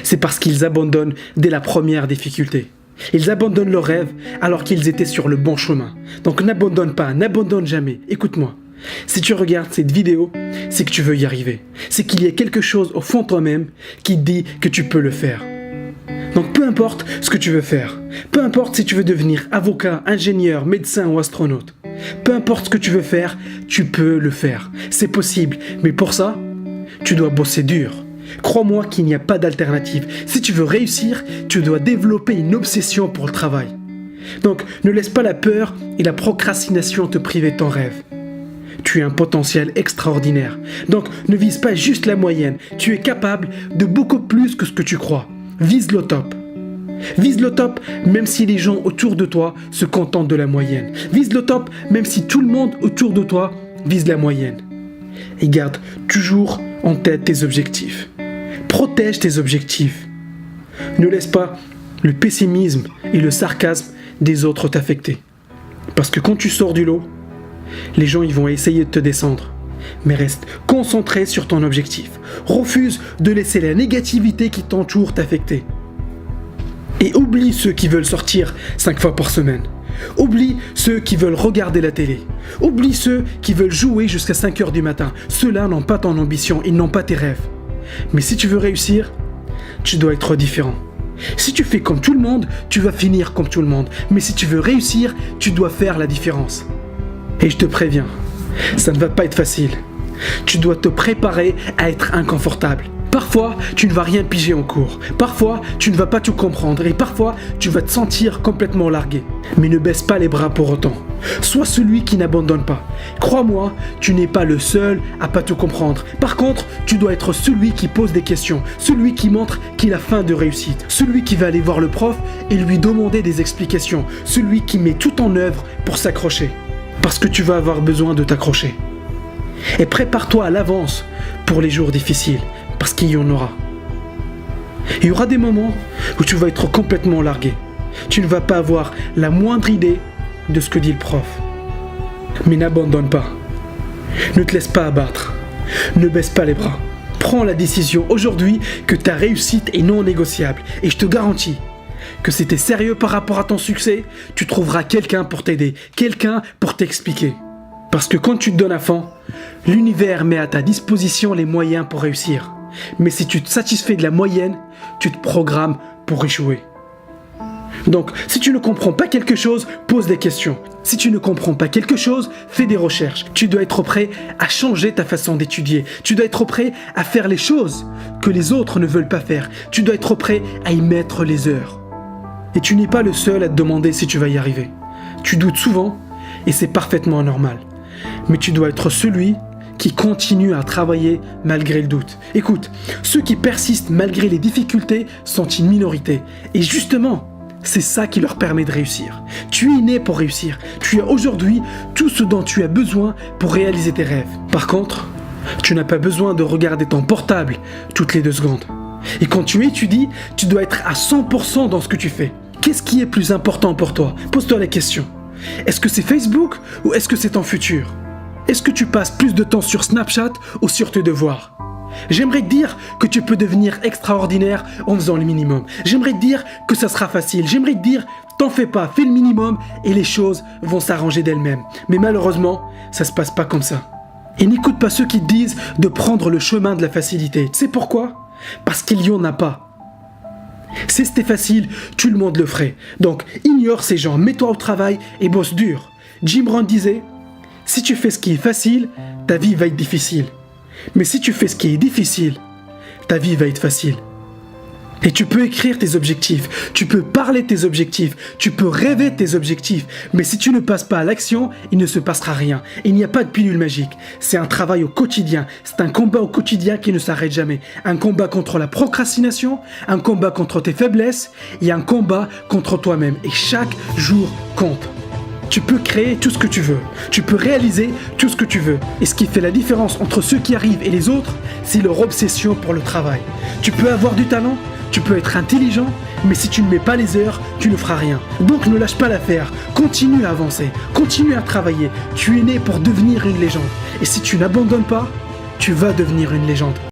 C'est parce qu'ils abandonnent dès la première difficulté. Ils abandonnent leurs rêves alors qu'ils étaient sur le bon chemin. Donc n'abandonne pas, n'abandonne jamais. Écoute-moi. Si tu regardes cette vidéo, c'est que tu veux y arriver. C'est qu'il y a quelque chose au fond de toi-même qui te dit que tu peux le faire. Donc peu importe ce que tu veux faire, peu importe si tu veux devenir avocat, ingénieur, médecin ou astronaute, peu importe ce que tu veux faire, tu peux le faire. C'est possible, mais pour ça, tu dois bosser dur. Crois-moi qu'il n'y a pas d'alternative. Si tu veux réussir, tu dois développer une obsession pour le travail. Donc ne laisse pas la peur et la procrastination te priver de ton rêve. Tu as un potentiel extraordinaire. Donc ne vise pas juste la moyenne, tu es capable de beaucoup plus que ce que tu crois. Vise le top. Vise le top même si les gens autour de toi se contentent de la moyenne. Vise le top même si tout le monde autour de toi vise la moyenne. Et garde toujours en tête tes objectifs. Protège tes objectifs. Ne laisse pas le pessimisme et le sarcasme des autres t'affecter. Parce que quand tu sors du lot, les gens ils vont essayer de te descendre. Mais reste concentré sur ton objectif. Refuse de laisser la négativité qui t'entoure t'affecter. Et oublie ceux qui veulent sortir 5 fois par semaine. Oublie ceux qui veulent regarder la télé. Oublie ceux qui veulent jouer jusqu'à 5 heures du matin. Ceux-là n'ont pas ton ambition, ils n'ont pas tes rêves. Mais si tu veux réussir, tu dois être différent. Si tu fais comme tout le monde, tu vas finir comme tout le monde. Mais si tu veux réussir, tu dois faire la différence. Et je te préviens, ça ne va pas être facile. Tu dois te préparer à être inconfortable. Parfois, tu ne vas rien piger en cours. Parfois, tu ne vas pas tout comprendre. Et parfois, tu vas te sentir complètement largué. Mais ne baisse pas les bras pour autant. Sois celui qui n'abandonne pas. Crois-moi, tu n'es pas le seul à pas tout comprendre. Par contre, tu dois être celui qui pose des questions. Celui qui montre qu'il a faim de réussite. Celui qui va aller voir le prof et lui demander des explications. Celui qui met tout en œuvre pour s'accrocher. Parce que tu vas avoir besoin de t'accrocher. Et prépare-toi à l'avance pour les jours difficiles, parce qu'il y en aura. Il y aura des moments où tu vas être complètement largué. Tu ne vas pas avoir la moindre idée de ce que dit le prof. Mais n'abandonne pas. Ne te laisse pas abattre. Ne baisse pas les bras. Prends la décision aujourd'hui que ta réussite est non négociable. Et je te garantis que si tu es sérieux par rapport à ton succès, tu trouveras quelqu'un pour t'aider, quelqu'un pour t'expliquer. Parce que quand tu te donnes à fond, l'univers met à ta disposition les moyens pour réussir. Mais si tu te satisfais de la moyenne, tu te programmes pour échouer. Donc, si tu ne comprends pas quelque chose, pose des questions. Si tu ne comprends pas quelque chose, fais des recherches. Tu dois être prêt à changer ta façon d'étudier. Tu dois être prêt à faire les choses que les autres ne veulent pas faire. Tu dois être prêt à y mettre les heures. Et tu n'es pas le seul à te demander si tu vas y arriver. Tu doutes souvent et c'est parfaitement normal. Mais tu dois être celui qui continue à travailler malgré le doute. Écoute, ceux qui persistent malgré les difficultés sont une minorité. Et justement, c'est ça qui leur permet de réussir. Tu es né pour réussir. Tu as aujourd'hui tout ce dont tu as besoin pour réaliser tes rêves. Par contre, tu n'as pas besoin de regarder ton portable toutes les 2 secondes. Et quand tu étudies, tu dois être à 100% dans ce que tu fais. Qu'est-ce qui est plus important pour toi? Pose-toi la question. Est-ce que c'est Facebook ou est-ce que c'est ton futur? Est-ce que tu passes plus de temps sur Snapchat ou sur tes devoirs? J'aimerais te dire que tu peux devenir extraordinaire en faisant le minimum. J'aimerais te dire que ça sera facile. J'aimerais te dire, t'en fais pas, fais le minimum et les choses vont s'arranger d'elles-mêmes. Mais malheureusement, ça se passe pas comme ça. Et n'écoute pas ceux qui te disent de prendre le chemin de la facilité. Tu sais pourquoi? Parce qu'il y en a pas. Si c'était facile, tout le monde le ferait. Donc, ignore ces gens, mets-toi au travail et bosse dur. Jim Rohn disait, si tu fais ce qui est facile, ta vie va être difficile. Mais si tu fais ce qui est difficile, ta vie va être facile. Et tu peux écrire tes objectifs, tu peux parler de tes objectifs, tu peux rêver de tes objectifs. Mais si tu ne passes pas à l'action, il ne se passera rien. Il n'y a pas de pilule magique. C'est un travail au quotidien. C'est un combat au quotidien qui ne s'arrête jamais. Un combat contre la procrastination, un combat contre tes faiblesses et un combat contre toi-même. Et chaque jour compte. Tu peux créer tout ce que tu veux. Tu peux réaliser tout ce que tu veux. Et ce qui fait la différence entre ceux qui arrivent et les autres, c'est leur obsession pour le travail. Tu peux avoir du talent, tu peux être intelligent, mais si tu ne mets pas les heures, tu ne feras rien. Donc ne lâche pas l'affaire. Continue à avancer. Continue à travailler. Tu es né pour devenir une légende. Et si tu n'abandonnes pas, tu vas devenir une légende.